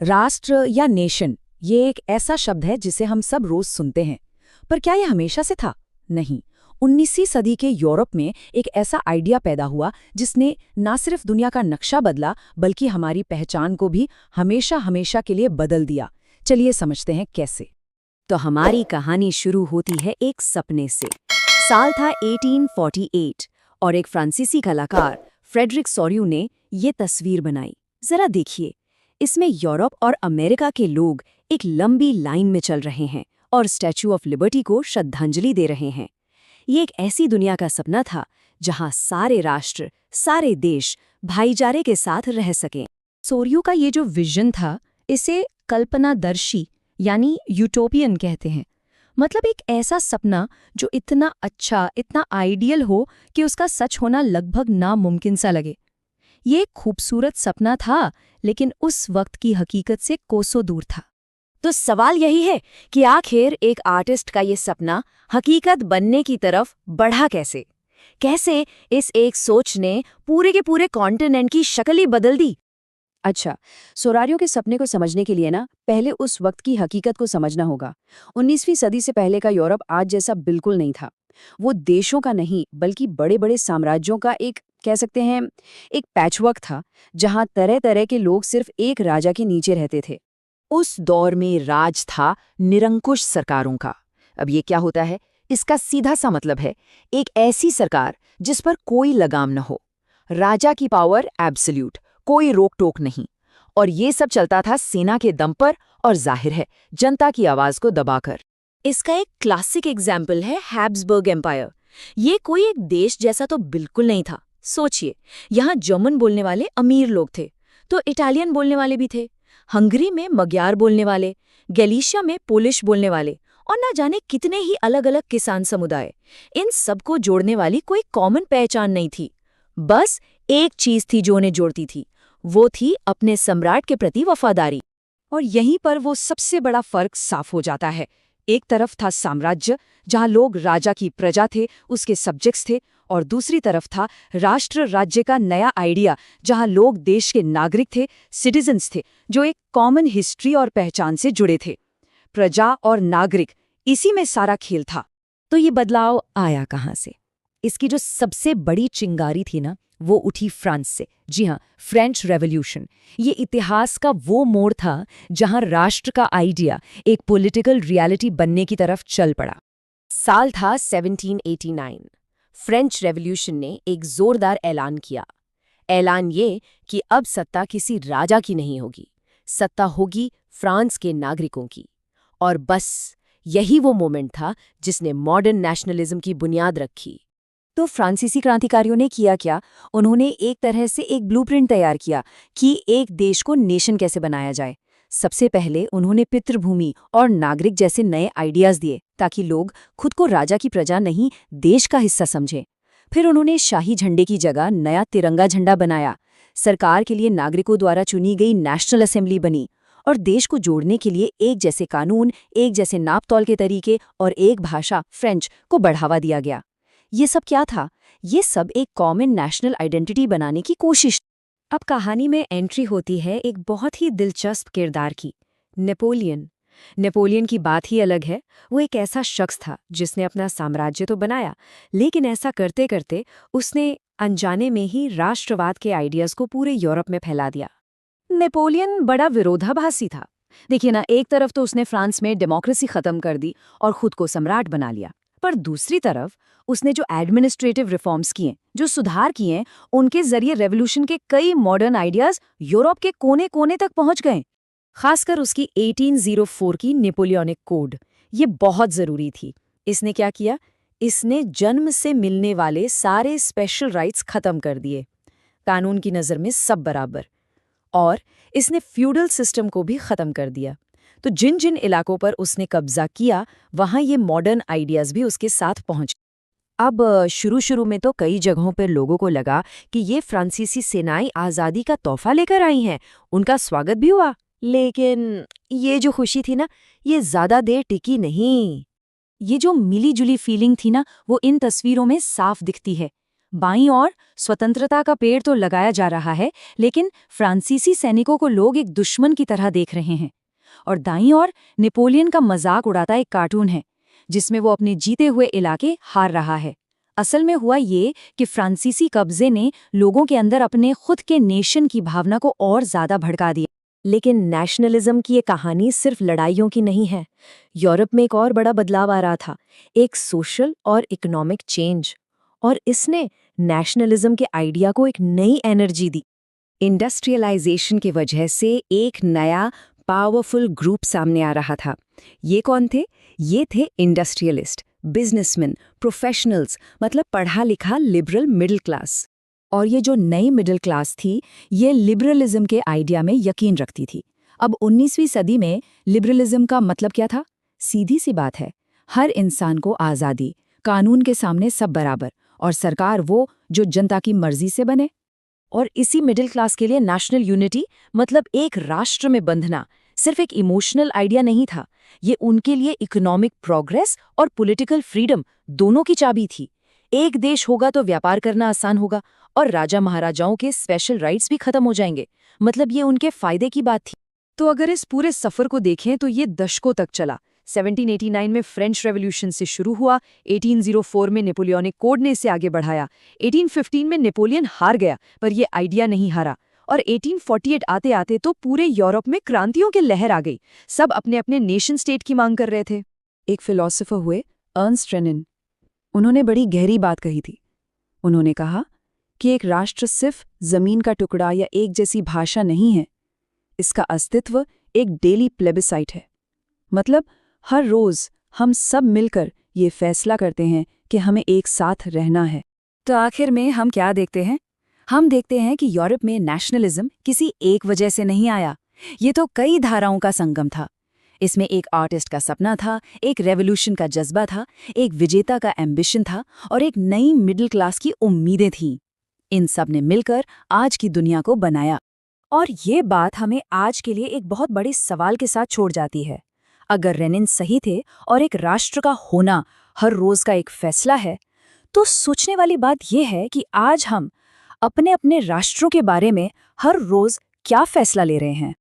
राष्ट्र या नेशन, ये एक ऐसा शब्द है जिसे हम सब रोज सुनते हैं। पर क्या ये हमेशा से था? नहीं। 19वीं सदी के यूरोप में एक ऐसा आइडिया पैदा हुआ जिसने ना सिर्फ दुनिया का नक्शा बदला बल्कि हमारी पहचान को भी हमेशा हमेशा के लिए बदल दिया। चलिए समझते हैं कैसे। तो हमारी कहानी शुरू होती है एक सपने से। साल था 1848 और एक फ्रांसीसी कलाकार फ्रेडरिक सोर्यू ने ये तस्वीर बनाई। जरा देखिए, इसमें यूरोप और अमेरिका के लोग एक लंबी लाइन में चल रहे हैं और स्टैच्यू ऑफ लिबर्टी को श्रद्धांजलि दे रहे हैं। ये एक ऐसी दुनिया का सपना था जहां सारे राष्ट्र, सारे देश भाईचारे के साथ रह सकें। सोर्यू का ये जो विजन था, इसे कल्पनादर्शी यानी यूटोपियन कहते हैं। मतलब एक ऐसा सपना जो इतना अच्छा, इतना आइडियल हो कि उसका सच होना लगभग नामुमकिन सा लगे। ये एक खूबसूरत सपना था, लेकिन उस वक्त की हकीकत से कोसों दूर था। तो सवाल यही है कि आखिर एक आर्टिस्ट का ये सपना हकीकत बनने की तरफ बढ़ा कैसे? कैसे इस एक सोच ने पूरे के पूरे कॉन्टिनेंट की शक्ल ही बदल दी? अच्छा, सोरारियो के सपने को समझने के लिए ना पहले उस वक्त की हकीकत को समझना होगा। 19वीं सदी से पहले का यूरोप आज जैसा बिल्कुल नहीं था। वो देशों का नहीं बल्कि बड़े बड़े साम्राज्यों का एक, कह सकते हैं, एक पैचवर्क था जहां तरह तरह के लोग सिर्फ एक राजा के नीचे रहते थे। उस दौर में राज था निरंकुश सरकारों का। अब ये क्या होता है? इसका सीधा सा मतलब है एक ऐसी सरकार जिस पर कोई लगाम न हो। राजा की पावर एब्सोल्यूट, कोई रोक टोक नहीं। और ये सब चलता था सेना के दम पर और जाहिर है जनता की आवाज को दबाकर। इसका एक क्लासिक एग्जाम्पल है हैब्सबर्ग एम्पायर। ये कोई एक देश जैसा तो बिल्कुल नहीं था। सोचिए, यहाँ जर्मन बोलने वाले अमीर लोग थे, तो इटालियन बोलने वाले भी थे, हंगरी में मग्यार बोलने वाले, गैलिशिया में पोलिश बोलने वाले, और ना जाने कितने ही अलग अलग किसान समुदाय। इन सबको जोड़ने वाली कोई कॉमन पहचान नहीं थी। बस एक चीज थी जो उन्हें जोड़ती थी, वो थी अपने सम्राट के प्रति वफादारी। और यहीं पर वो सबसे बड़ा फर्क साफ हो जाता है। एक तरफ था साम्राज्य, जहां लोग राजा की प्रजा थे, उसके सब्जेक्ट्स थे, और दूसरी तरफ था राष्ट्र राज्य का नया आइडिया, जहां लोग देश के नागरिक थे, सिटीजन्स थे, जो एक कॉमन हिस्ट्री और पहचान से जुड़े थे। प्रजा और नागरिक, इसी में सारा खेल था। तो ये बदलाव आया कहाँ से? इसकी जो सबसे बड़ी चिंगारी थी ना, वो उठी फ्रांस से। जी हाँ, फ्रेंच रेवोल्यूशन। ये इतिहास का वो मोड़ था जहां राष्ट्र का आइडिया एक पॉलिटिकल रियलिटी बनने की तरफ चल पड़ा। साल था 1789। फ्रेंच रेवोल्यूशन ने एक जोरदार ऐलान किया। ऐलान ये कि अब सत्ता किसी राजा की नहीं होगी, सत्ता होगी फ्रांस के नागरिकों की। और बस यही वो मोमेंट था जिसने मॉडर्न नेशनलिज्म की बुनियाद रखी। तो फ्रांसीसी क्रांतिकारियों ने किया क्या? उन्होंने एक तरह से एक ब्लूप्रिंट तैयार किया कि एक देश को नेशन कैसे बनाया जाए। सबसे पहले उन्होंने पितृभूमि और नागरिक जैसे नए आइडियाज दिए ताकि लोग खुद को राजा की प्रजा नहीं, देश का हिस्सा समझें। फिर उन्होंने शाही झंडे की जगह नया तिरंगा झंडा बनाया। सरकार के लिए नागरिकों द्वारा चुनी गई नेशनल असेंबली बनी और देश को जोड़ने के लिए एक जैसे कानून, एक जैसे नाप-तौल के तरीके और एक भाषा फ्रेंच को बढ़ावा दिया गया। ये सब क्या था? ये सब एक कॉमन नेशनल आइडेंटिटी बनाने की कोशिश। अब कहानी में एंट्री होती है एक बहुत ही दिलचस्प किरदार की, नेपोलियन। नेपोलियन की बात ही अलग है। वो एक ऐसा शख्स था जिसने अपना साम्राज्य तो बनाया, लेकिन ऐसा करते करते उसने अनजाने में ही राष्ट्रवाद के आइडियाज को पूरे यूरोप में फैला दिया। नेपोलियन बड़ा विरोधाभासी था। देखिए ना, एक तरफ तो उसने फ्रांस में डेमोक्रेसी खत्म कर दी और खुद को सम्राट बना लिया, पर दूसरी तरफ उसने जो एडमिनिस्ट्रेटिव रिफॉर्म्स किए, जो सुधार किए, उनके जरिए रेवोल्यूशन के कई मॉडर्न आइडियाज यूरोप के कोने कोने तक पहुंच गए। खासकर उसकी 1804 की नेपोलियनिक कोड, ये बहुत जरूरी थी। इसने क्या किया? इसने जन्म से मिलने वाले सारे स्पेशल राइट्स खत्म कर दिए, कानून की नज़र में सब बराबर। और इसने फ्यूडल सिस्टम को भी खत्म कर दिया। तो जिन जिन इलाकों पर उसने कब्जा किया, वहां ये मॉडर्न आइडियाज भी उसके साथ पहुंच। अब शुरू में तो कई जगहों पर लोगों को लगा कि ये फ्रांसीसी सेनाएं आज़ादी का तोहफा लेकर आई हैं, उनका स्वागत भी हुआ। लेकिन ये जो खुशी थी ना, ये ज़्यादा देर टिकी नहीं। ये जो मिली जुली फीलिंग थी ना, वो इन तस्वीरों में साफ दिखती है। बाईं ओर स्वतंत्रता का पेड़ तो लगाया जा रहा है, लेकिन फ्रांसीसी सैनिकों को लोग एक दुश्मन की तरह देख रहे हैं। और दाईं ओर नेपोलियन का मजाक उड़ाता एक कार्टून है, जिसमें वो अपने जीते हुए इलाके हार रहा है। असल में हुआ ये कि फ्रांसीसी कब्जे ने लोगों के अंदर अपने खुद के नेशन की भावना को और ज्यादा भड़का दिया। लेकिन नेशनलिज्म की ये कहानी सिर्फ लड़ाइयों की नहीं है। यूरोप में एक और बड़ा बदलाव आ रहा था, एक सोशल और इकोनॉमिक चेंज, और इसने नेशनलिज्म के आइडिया को एक नई एनर्जी दी। इंडस्ट्रियलाइजेशन की वजह से एक नया पावरफुल ग्रुप सामने आ रहा था। ये कौन थे? ये थे इंडस्ट्रियलिस्ट, बिजनेसमैन, प्रोफेशनल्स, मतलब पढ़ा लिखा लिबरल मिडिल क्लास। और ये जो नई मिडिल क्लास थी, ये लिबरलिज्म के आइडिया में यकीन रखती थी। अब 19वीं सदी में लिबरलिज्म का मतलब क्या था? सीधी सी बात है, हर इंसान को आज़ादी, कानून के सामने सब बराबर, और सरकार वो जो जनता की मर्जी से बने। और इसी मिडिल क्लास के लिए नेशनल यूनिटी, मतलब एक राष्ट्र में बंधना, सिर्फ एक इमोशनल आइडिया नहीं था। ये उनके लिए इकोनॉमिक प्रोग्रेस और पॉलिटिकल फ्रीडम दोनों की चाबी थी। एक देश होगा तो व्यापार करना आसान होगा और राजा महाराजाओं के स्पेशल राइट्स भी खत्म हो जाएंगे। मतलब ये उनके फायदे की बात थी। तो अगर इस पूरे सफर को देखें तो ये दशकों तक चला। 1789 में फ्रेंच रेवोल्यूशन से शुरू हुआ, 1804 में नेपोलियनिक कोड ने इसे आगे बढ़ाया, 1815 में नेपोलियन हार गया पर ये आइडिया नहीं हारा, और 1848 आते आते तो पूरे यूरोप में क्रांतियों की लहर आ गई। सब अपने अपने नेशन स्टेट की मांग कर रहे थे। एक फिलॉसफर हुए अर्नस्ट रेनिन, उन्होंने बड़ी गहरी बात कही थी। उन्होंने कहा कि एक राष्ट्र सिर्फ जमीन का टुकड़ा या एक जैसी भाषा नहीं है, इसका अस्तित्व एक डेली प्लेबिसाइट है। मतलब हर रोज हम सब मिलकर ये फैसला करते हैं कि हमें एक साथ रहना है। तो आखिर में हम क्या देखते हैं? हम देखते हैं कि यूरोप में नेशनलिज्म किसी एक वजह से नहीं आया, ये तो कई धाराओं का संगम था। इसमें एक आर्टिस्ट का सपना था, एक रेवोल्यूशन का जज्बा था, एक विजेता का एम्बिशन था, और एक नई मिडिल क्लास की उम्मीदें थीं। इन सब ने मिलकर आज की दुनिया को बनाया। और ये बात हमें आज के लिए एक बहुत बड़े सवाल के साथ छोड़ जाती है। अगर रेनिन सही थे और एक राष्ट्र का होना हर रोज का एक फैसला है, तो सोचने वाली बात यह है कि आज हम अपने अपने राष्ट्रों के बारे में हर रोज क्या फैसला ले रहे हैं।